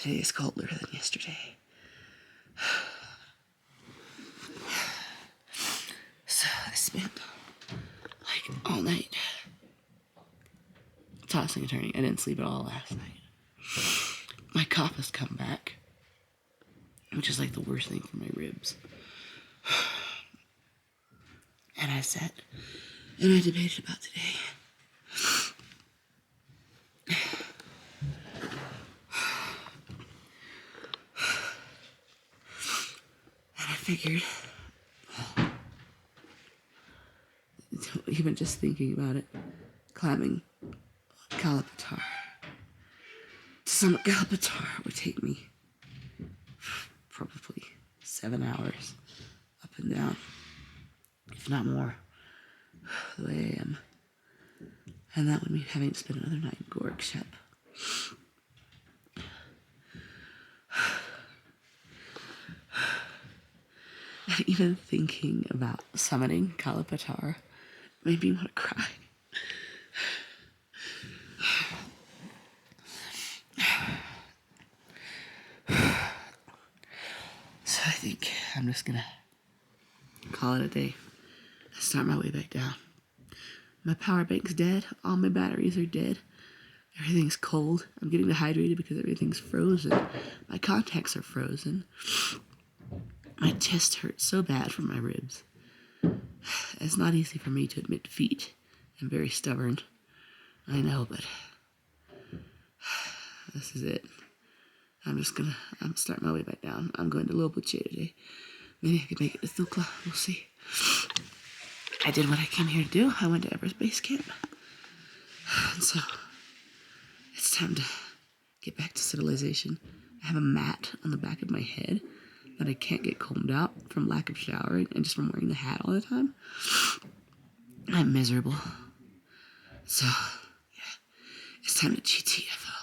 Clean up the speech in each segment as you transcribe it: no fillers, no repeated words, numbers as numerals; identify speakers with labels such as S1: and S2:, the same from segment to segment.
S1: Today is colder than yesterday. So I spent like all night tossing and turning. I didn't sleep at all last night. My cough has come back, which is like the worst thing for my ribs. And I sat and I debated about today. And I figured, even just thinking about it, climbing Kalapatar to summit Kalapatar would take me probably 7 hours up and down, if not more, the way I am. And that would mean having to spend another night in Gorak, Shep. And even thinking about summoning Kalapatar made me want to cry. So I think I'm just gonna call it a day. Start my way back down. My power bank's dead. All my batteries are dead. Everything's cold. I'm getting dehydrated because everything's frozen. My contacts are frozen. My chest hurts so bad from my ribs. It's not easy for me to admit defeat. I'm very stubborn. I know, but this is it. I'm starting my way back down. I'm going to Lobuche today. Maybe I can make it to Thukla. We'll see. I did what I came here to do. I went to Everest Base Camp. And so, it's time to get back to civilization. I have a mat on the back of my head that I can't get combed out from lack of showering and just from wearing the hat all the time. I'm miserable. So, yeah, it's time to GTFO.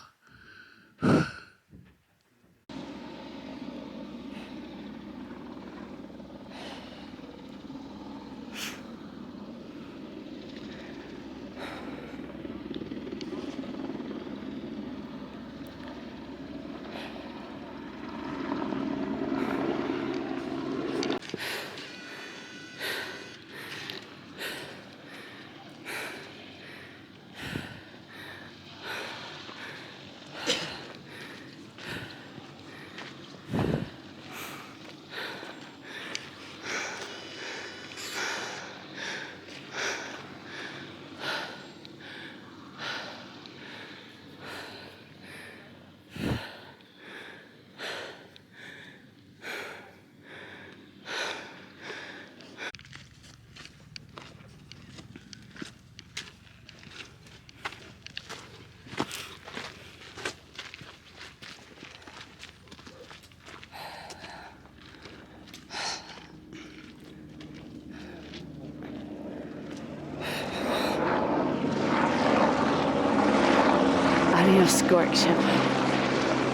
S1: Adios, Gorak, Shep.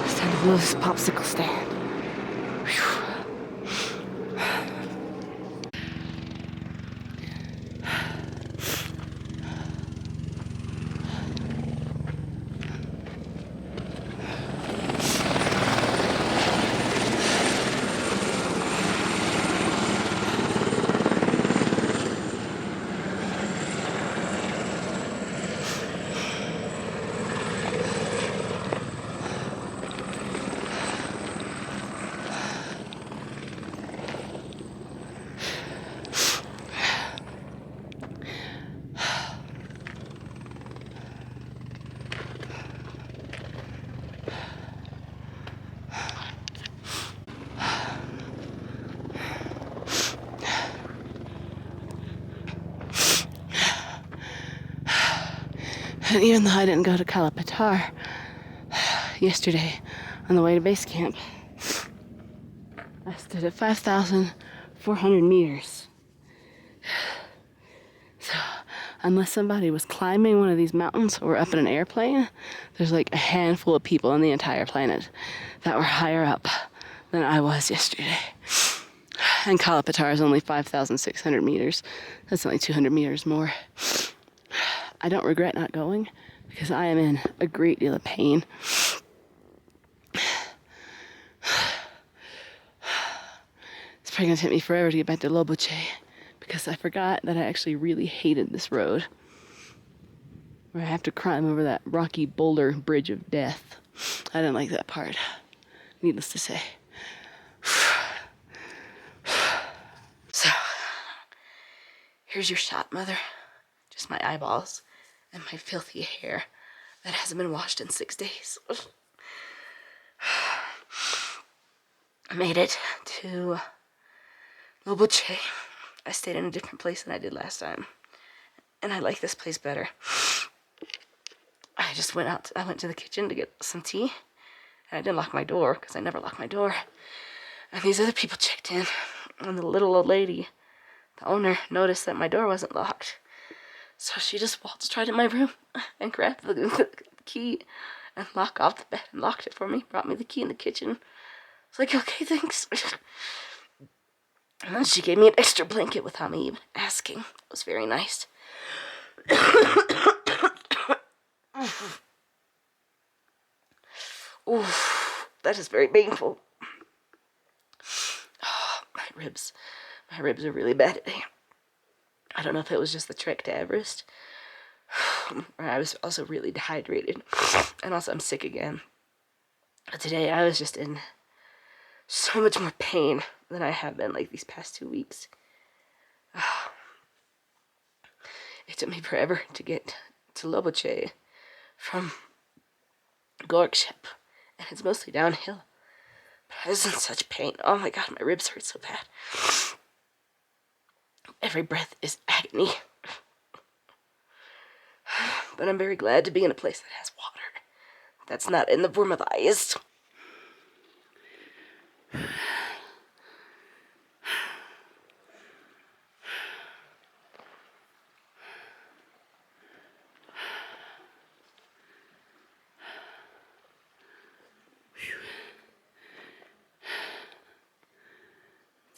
S1: It's time to blow this popsicle stand. Whew. And even though I didn't go to Kalapatar yesterday on the way to base camp, I stood at 5,400 meters. So, unless somebody was climbing one of these mountains or up in an airplane, there's like a handful of people on the entire planet that were higher up than I was yesterday. And Kalapatar is only 5,600 meters. That's only 200 meters more. I don't regret not going because I am in a great deal of pain. probably gonna take me forever to get back to Lobuche because I forgot that I actually really hated this road where I have to climb over that rocky boulder bridge of death. I didn't like that part, needless to say. So, here's your shot, Mother. Just my eyeballs and my filthy hair that hasn't been washed in 6 days. I made it to Lobuche. I stayed in a different place than I did last time, and I like this place better. I just went to the kitchen to get some tea, and I didn't lock my door because I never lock my door. And these other people checked in, and the little old lady, the owner, noticed that my door wasn't locked. So she just waltzed right in my room and grabbed the key and locked off the bed and locked it for me, brought me the key in the kitchen. It's like, okay, thanks. And then she gave me an extra blanket without me even asking. It was very nice. Oof, that is very painful. Oh, my ribs are really bad today. I don't know if it was just the trek to Everest, or I was also really dehydrated, and also I'm sick again. But today I was just in so much more pain than I have been like these past 2 weeks. It took me forever to get to Lobuche from Gorak, Shep, and it's mostly downhill. But I was in such pain. Oh my god, my ribs hurt so bad. Every breath is agony. But I'm very glad to be in a place that has water. That's not in the form of ice.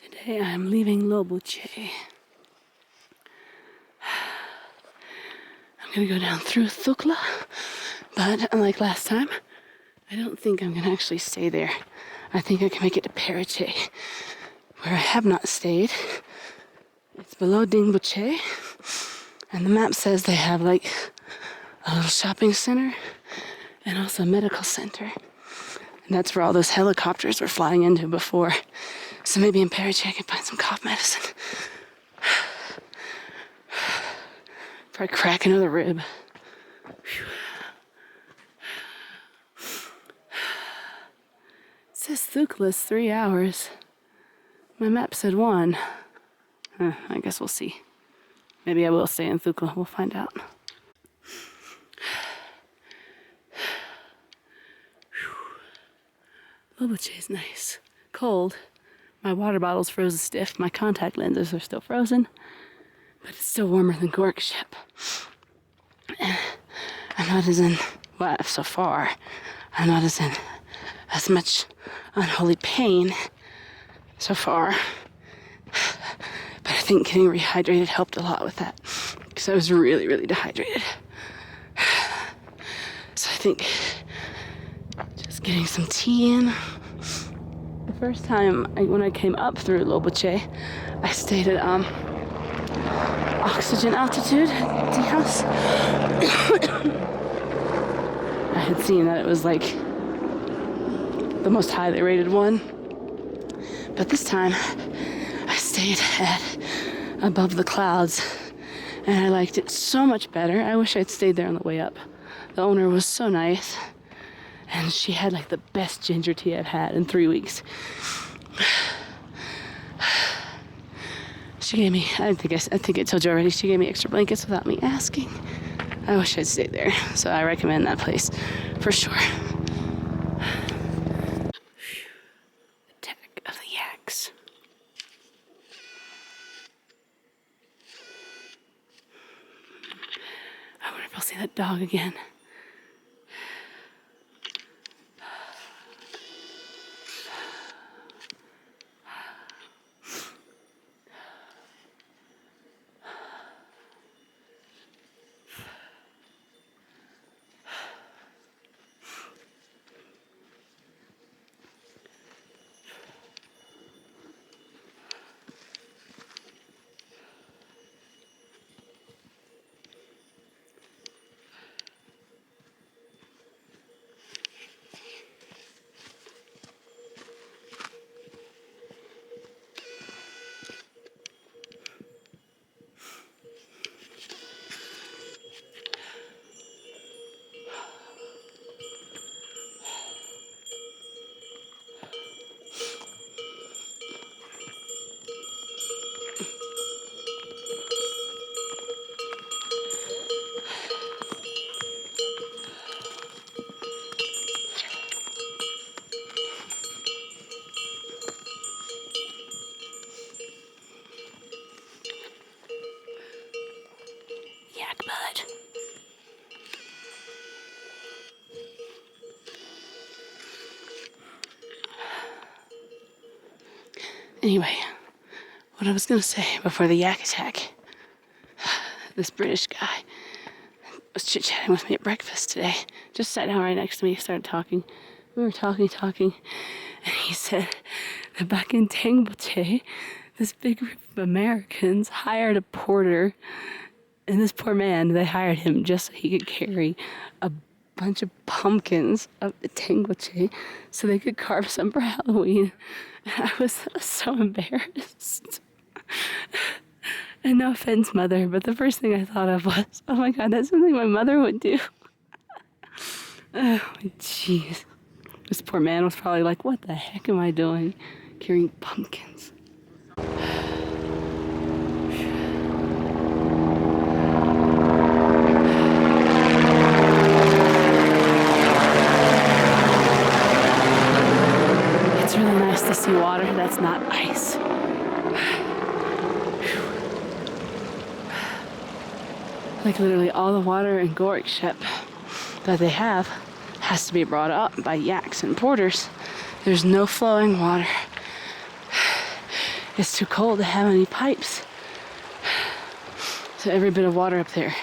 S1: Today I'm leaving Lobuche. I'm gonna go down through Thukla, but unlike last time, I don't think I'm gonna actually stay there. I think I can make it to Pheriche, where I have not stayed. It's below Dingbuche, and the map says they have like a little shopping center and also a medical center. And that's where all those helicopters were flying into before. So maybe in Pheriche I can find some cough medicine. Before I crack another rib. It says Thukla's 3 hours. My map said 1. I guess we'll see. Maybe I will stay in Thukla. We'll find out. Lobuche is nice. Cold. My water bottle's frozen stiff. My contact lenses are still frozen. But it's still warmer than Gorak, Shep. I'm not as in, well, so far, I'm not as in as much unholy pain so far. But I think getting rehydrated helped a lot with that. Because I was really, really dehydrated. So I think just getting some tea in. The first time when I came up through Lobuche, I stayed at oxygen altitude tea house. I had seen that it was like the most highly rated one. But this time I stayed at above the clouds and I liked it so much better. I wish I'd stayed there on the way up. The owner was so nice and she had like the best ginger tea I've had in 3 weeks. She gave me, I think I told you already, she gave me extra blankets without me asking. I wish I'd stayed there, so I recommend that place for sure. Attack of the yaks. I wonder if I'll see that dog again. Yak bud. Anyway, what I was gonna say before the yak attack, this British guy was chit-chatting with me at breakfast today. Just sat down right next to me, started talking. We were talking, and he said that back in Tangboche, this big group of Americans hired a porter, and this poor man, they hired him just so he could carry a bunch of pumpkins up to Tangboche so they could carve some for Halloween. And I was so embarrassed. And no offense, Mother, but the first thing I thought of was, oh my God, that's something my mother would do. Oh, jeez. This poor man was probably like, what the heck am I doing carrying pumpkins? It's really nice to see water that's not ice. Like literally all the water in Gorak, Shep that they have has to be brought up by yaks and porters. There's no flowing water. It's too cold to have any pipes. So every bit of water up there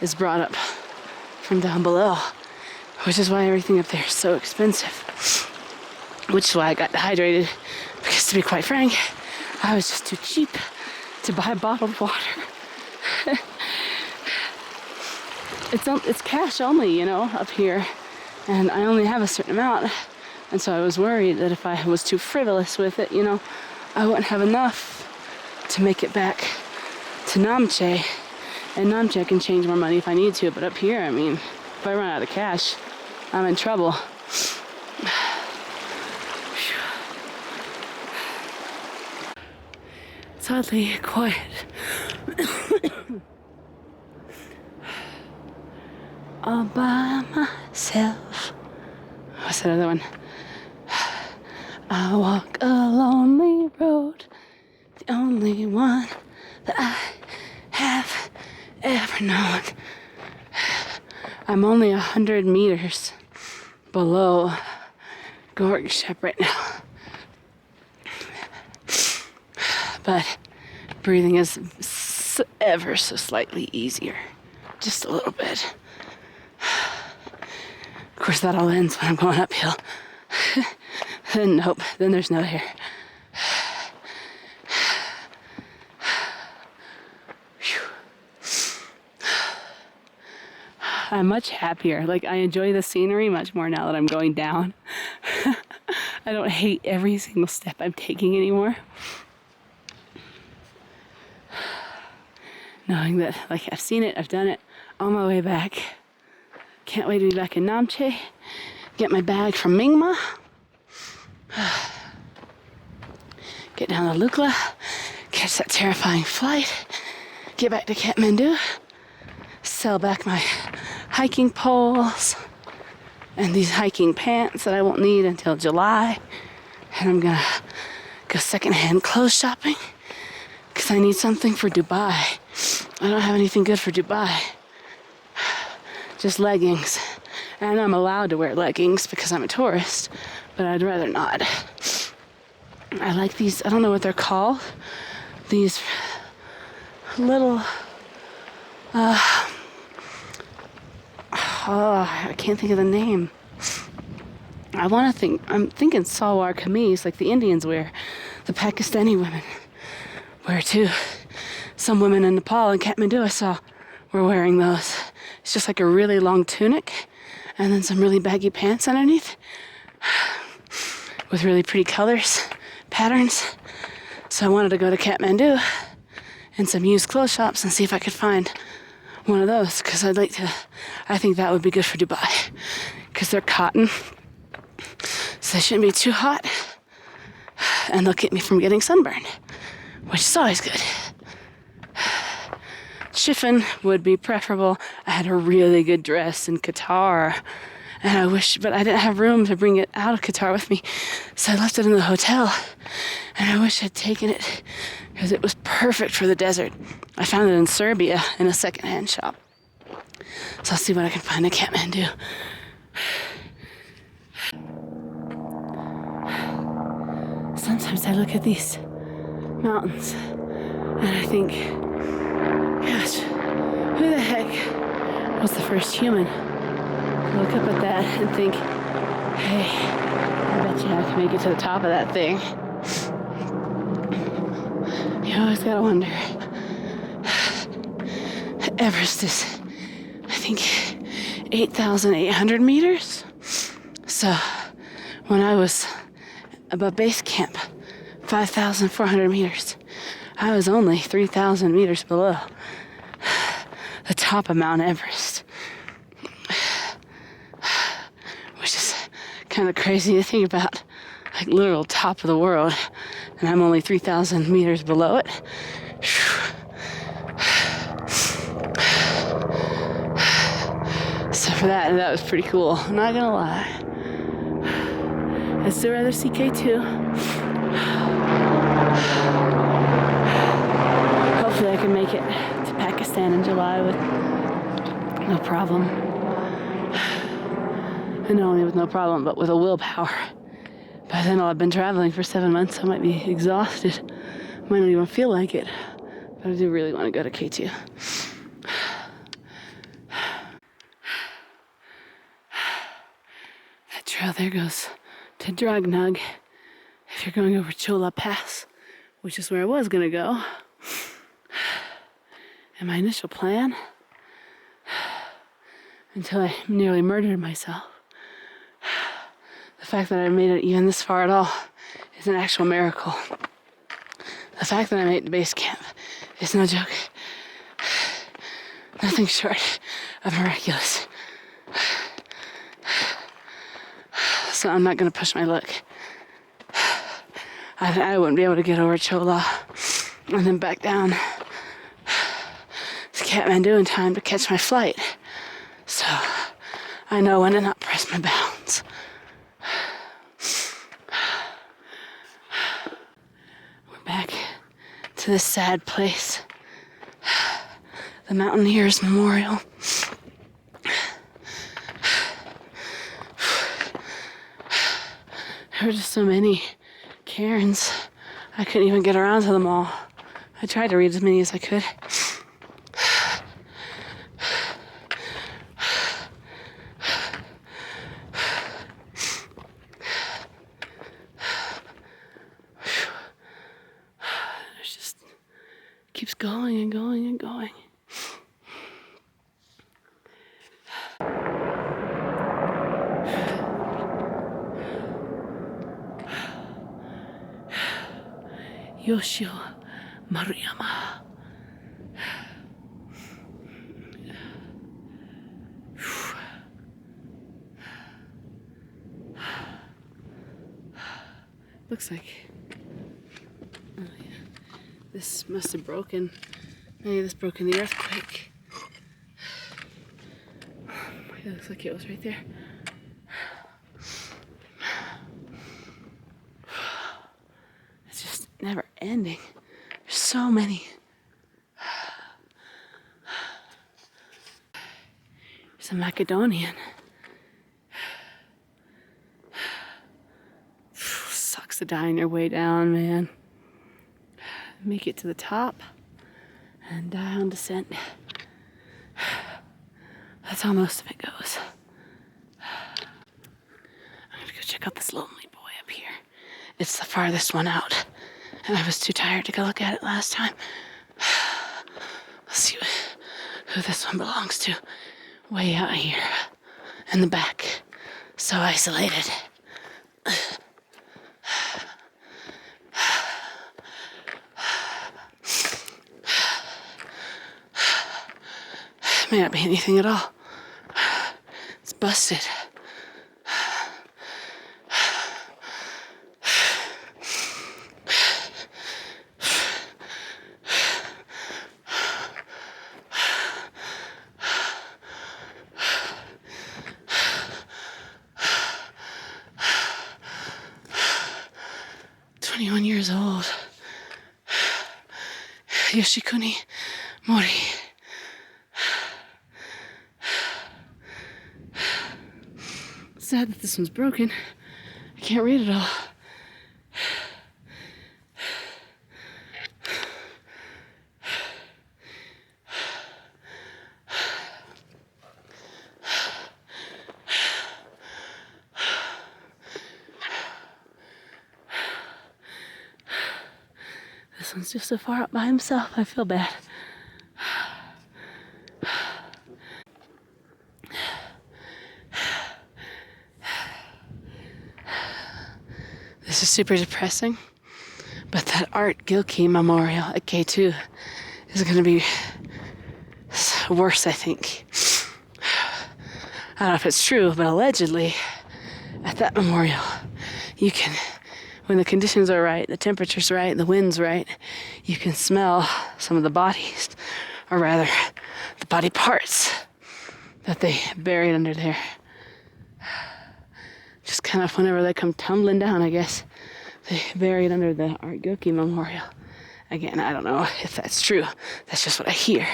S1: is brought up from down below, which is why everything up there is so expensive. Which is why I got dehydrated, because to be quite frank, I was just too cheap to buy bottled water. It's cash only, you know, up here, and I only have a certain amount, and so I was worried that if I was too frivolous with it, you know, I wouldn't have enough to make it back to Namche, and Namche can change more money if I need to, but up here, I mean, if I run out of cash, I'm in trouble. It's oddly quiet. All by myself. What's that other one? I walk a lonely road, the only one that I have ever known. I'm only 100 meters below Gorak Shep right now. But breathing is ever so slightly easier. Just a little bit. Of course, that all ends when I'm going uphill. Then nope, then there's no air. I'm much happier. Like, I enjoy the scenery much more now that I'm going down. I don't hate every single step I'm taking anymore. Knowing that, like, I've seen it, I've done it, on my way back. Can't wait to be back in Namche. Get my bag from Mingma. Get down to Lukla. Catch that terrifying flight. Get back to Kathmandu. Sell back my hiking poles and these hiking pants that I won't need until July. And I'm gonna go secondhand clothes shopping because I need something for Dubai. I don't have anything good for Dubai. Just leggings. And I'm allowed to wear leggings because I'm a tourist, but I'd rather not. I like these, I don't know what they're called. These little, I can't think of the name. I'm thinking salwar kameez, like the Indians wear. The Pakistani women wear too. Some women in Nepal and Kathmandu I saw were wearing those. It's just like a really long tunic and then some really baggy pants underneath with really pretty colors, patterns. So I wanted to go to Kathmandu and some used clothes shops and see if I could find one of those, because I think that would be good for Dubai because they're cotton. So because I shouldn't be too hot and they'll keep me from getting sunburned, which is always good. Chiffon would be preferable. I had a really good dress in Qatar, and but I didn't have room to bring it out of Qatar with me, so I left it in the hotel, and I wish I'd taken it because it was perfect for the desert. I found it in Serbia in a secondhand shop, so I'll see what I can find in Kathmandu. Sometimes I look at these mountains and I think, gosh, who the heck was the first human to look up at that and think, hey, I bet you I can make it to the top of that thing. You always gotta wonder. Everest is, I think, 8,800 meters. So when I was above base camp, 5,400 meters, I was only 3,000 meters below the top of Mount Everest, which is kind of crazy to think about, like literal top of the world, and I'm only 3,000 meters below it. So for that was pretty cool, I'm not gonna lie. I'd still rather see K2. Hopefully I can make it to Pakistan in July with no problem. And not only with no problem, but with a willpower. By then I'll have been traveling for 7 months, I might be exhausted. Might not even feel like it. But I do really want to go to K2. That trail there goes to Dragnug if you're going over Chola Pass, which is where I was gonna go. And my initial plan, until I nearly murdered myself, the fact that I made it even this far at all is an actual miracle. The fact that I made it to base camp is no joke. Nothing short of miraculous. So I'm not gonna push my luck. I wouldn't be able to get over Chola and then back down to Kathmandu in time to catch my flight. So I know when to not press my bounds. We're back to this sad place, the Mountaineers Memorial. There were just so many cairns. I couldn't even get around to them all. I tried to read as many as I could. It just keeps going and going and going. Yoshio Maruyama. Looks like, oh yeah, this must have broken. Maybe this broke in the earthquake. It looks like it was right there. It's just never ending. There's so many. There's a Macedonian. Sucks to die on your way down, man. Make it to the top and die on descent. That's how most of it goes. I'm gonna go check out this lonely boy up here. It's the farthest one out, and I was too tired to go look at it last time. Let's see who this one belongs to. Way out here in the back, so isolated. May not be anything at all. It's busted. 21 years old. Yoshikuni Mori. Sad that this one's broken. I can't read it all. This one's just so far up by himself, I feel bad. This is super depressing, but that Art Gilkey Memorial at K2 is going to be worse, I think. I don't know if it's true, but allegedly at that memorial, you can, when the conditions are right, the temperature's right, the wind's right, you can smell some of the bodies, or rather, the body parts that they buried under there. Just kind of whenever they come tumbling down, I guess, they buried under the Art Gilkey Memorial. Again, I don't know if that's true. That's just what I hear.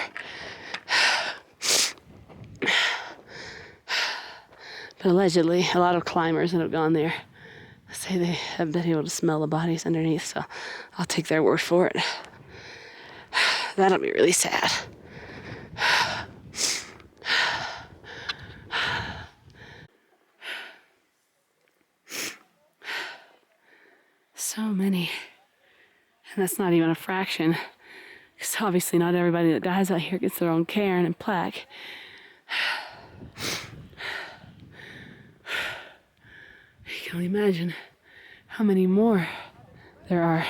S1: But allegedly, a lot of climbers that have gone there say they have been able to smell the bodies underneath, so I'll take their word for it. That'll be really sad. So many. And that's not even a fraction. Because obviously not everybody that dies out here gets their own cairn and plaque. You can only imagine how many more there are.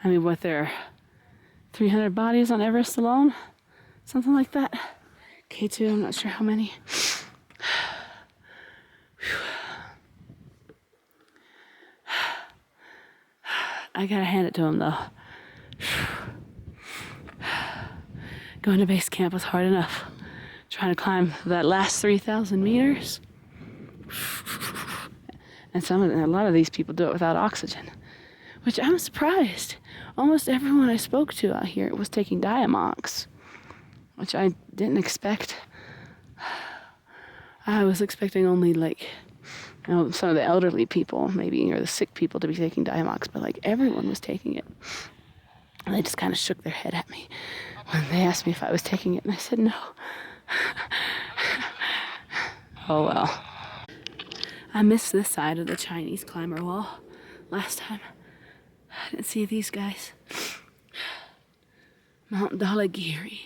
S1: I mean, what, there are 300 bodies on Everest alone? Something like that. K2, I'm not sure how many. I gotta hand it to him, though. Going to base camp was hard enough. Trying to climb that last 3,000 meters. And a lot of these people do it without oxygen, which I'm surprised. Almost everyone I spoke to out here was taking Diamox, which I didn't expect. I was expecting only, like, you know, some of the elderly people, maybe, or the sick people to be taking Diamox, but like everyone was taking it. And they just kind of shook their head at me when they asked me if I was taking it, and I said no. Oh well. I missed this side of the Chinese climber wall last time. I didn't see these guys. Mount Dhaulagiri.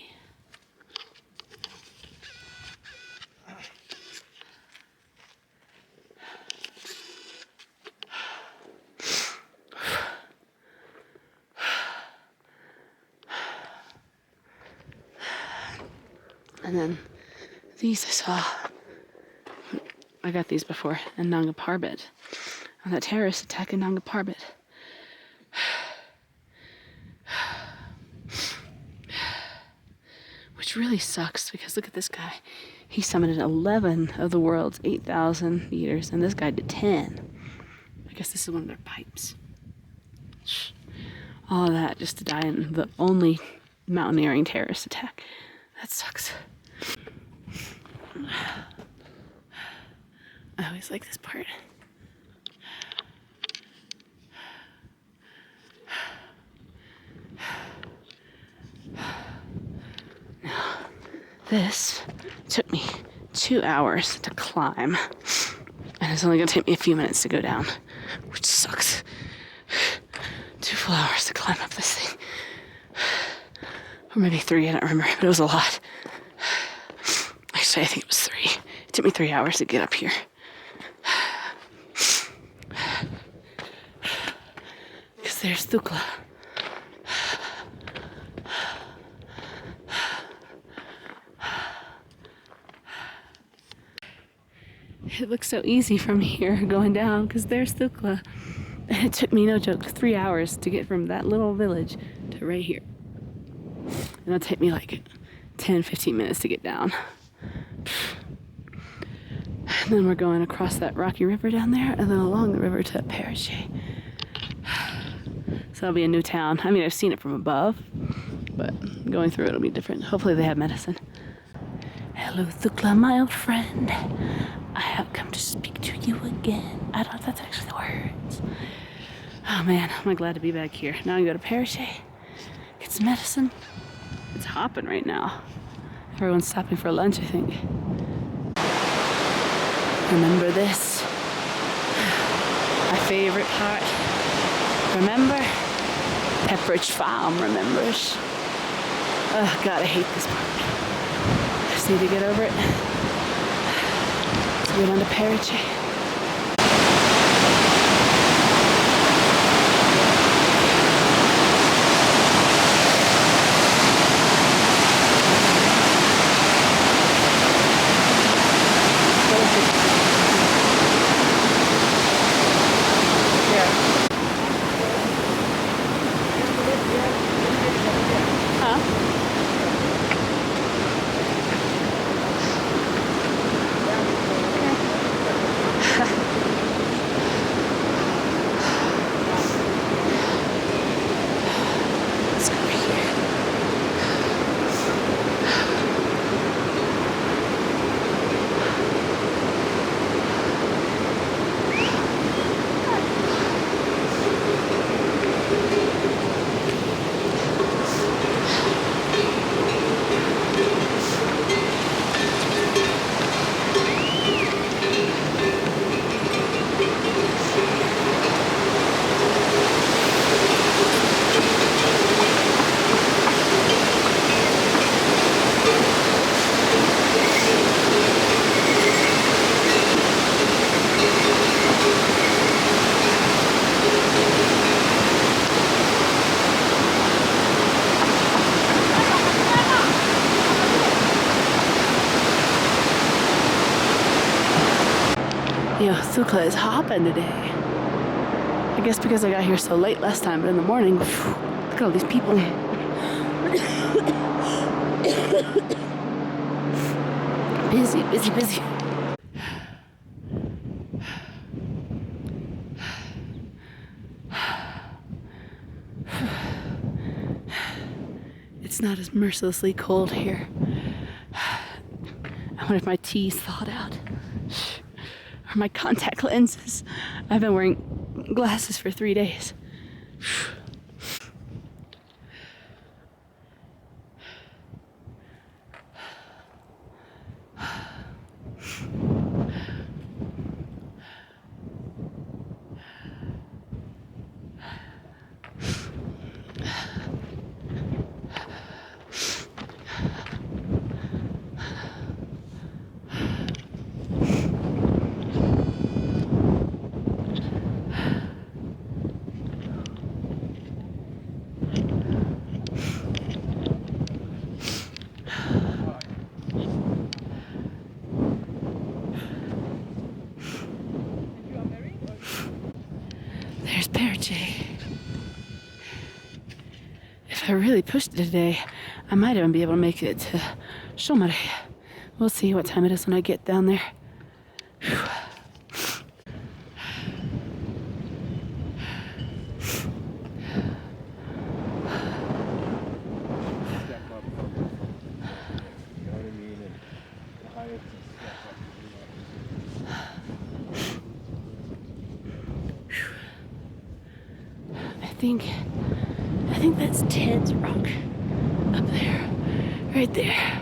S1: And then these I saw. I got these before in Nanga Parbat. On that terrorist attack in Nanga Parbat. Which really sucks because look at this guy. He summited 11 of the world's 8,000 meters, and this guy did 10. I guess this is one of their pipes. All of that just to die in the only mountaineering terrorist attack. That sucks. I always like this part. Now, this took me 2 hours to climb, and it's only going to take me a few minutes to go down, which sucks. 2 full hours to climb up this thing. Or maybe 3, I don't remember, but it was a lot. Actually, I think it was 3. It took me 3 hours to get up here. Because there's Thukla. It looks so easy from here going down because there's Thukla. And it took me, no joke, 3 hours to get from that little village to right here. And it'll take me like 10-15 minutes to get down. And then we're going across that rocky river down there and then along the river to Pheriche. So that'll be a new town. I mean, I've seen it from above, but going through it'll be different. Hopefully they have medicine. Hello, Thukla, my old friend. I have come to speak to you again. I don't know if that's actually the words. Oh man, am I glad to be back here. Now I can go to Pheriche, get some medicine. It's hopping right now. Everyone's stopping for lunch, I think. Remember this? My favorite part. Remember? Pepperidge Farm remembers. Oh God, I hate this part. I just need to get over it. So we're down to Pheriche. Yo, Thukla is hopping today. I guess because I got here so late last time, but in the morning, phew, look at all these people. Busy, busy, busy. It's not as mercilessly cold here. I wonder if my tea's thawed out. Or my contact lenses. I've been wearing glasses for 3 days. There's Pheriche. If I really pushed it today, I might even be able to make it to Shomare. We'll see what time it is when I get down there. Whew. I think that's Ted's rock up there, right there,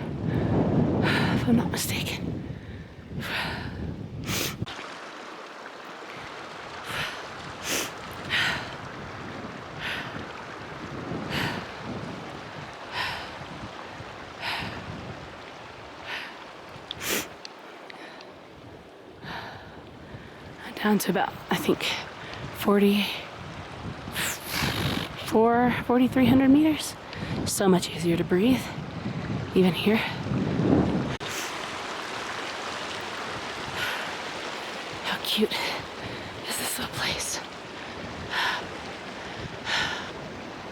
S1: if I'm not mistaken. Down to about, I think, 4,300 meters. So much easier to breathe, even here. How cute is this little place?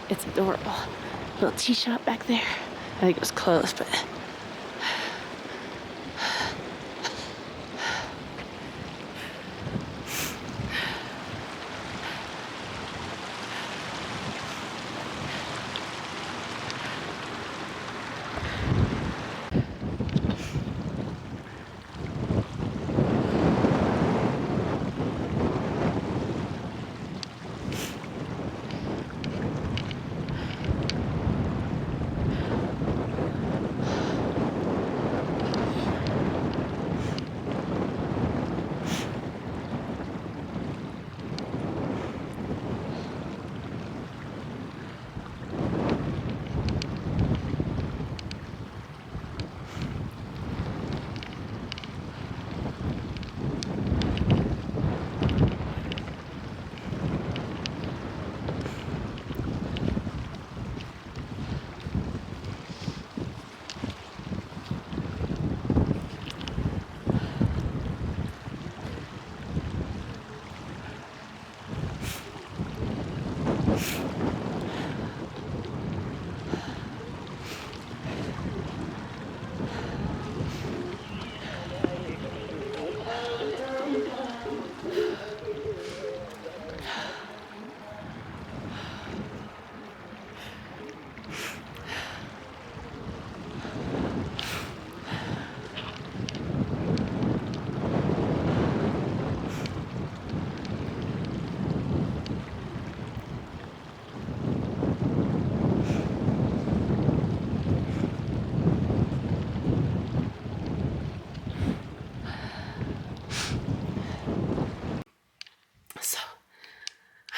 S1: It's adorable. Little tea shop back there. I think it was closed, but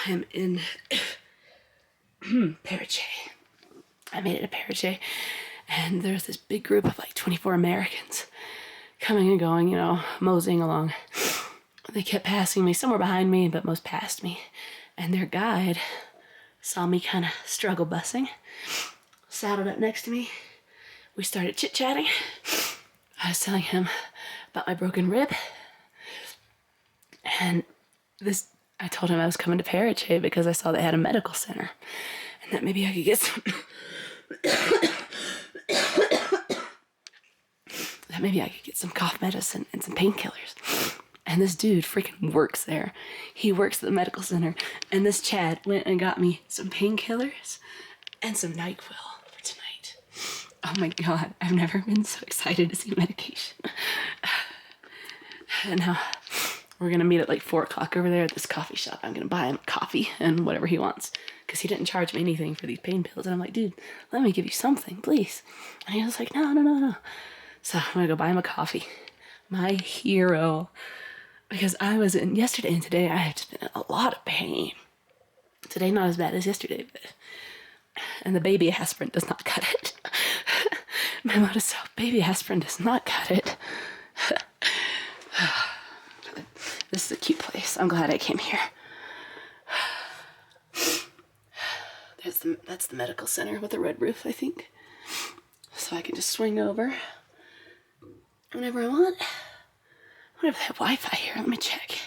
S1: I'm in Pheriche. I made it to Pheriche, and there's this big group of like 24 Americans coming and going, you know, moseying along. They kept passing me, some were behind me, but most passed me. And their guide saw me kind of struggle busing, saddled up next to me. We started chit-chatting. I was telling him about my broken rib. And I told him I was coming to Pheriche because I saw they had a medical center. And that maybe I could get some... that maybe I could get some cough medicine and some painkillers. And this dude freaking works there. He works at the medical center. And this Chad went and got me some painkillers and some NyQuil for tonight. Oh my God, I've never been so excited to see medication. And now we're gonna meet at like 4 o'clock over there at this coffee shop. I'm gonna buy him coffee and whatever he wants, because he didn't charge me anything for these pain pills. And I'm like, dude, let me give you something, please. And he was like, no. So I'm gonna go buy him a coffee. My hero. Because I was in yesterday and today, I have just been in a lot of pain. Today, not as bad as yesterday, but... And the baby aspirin does not cut it. My motto is so, baby aspirin does not cut it. This is a cute place. I'm glad I came here. That's the medical center with the red roof, I think. So I can just swing over whenever I want. I wonder if they have Wi-Fi here. Let me check.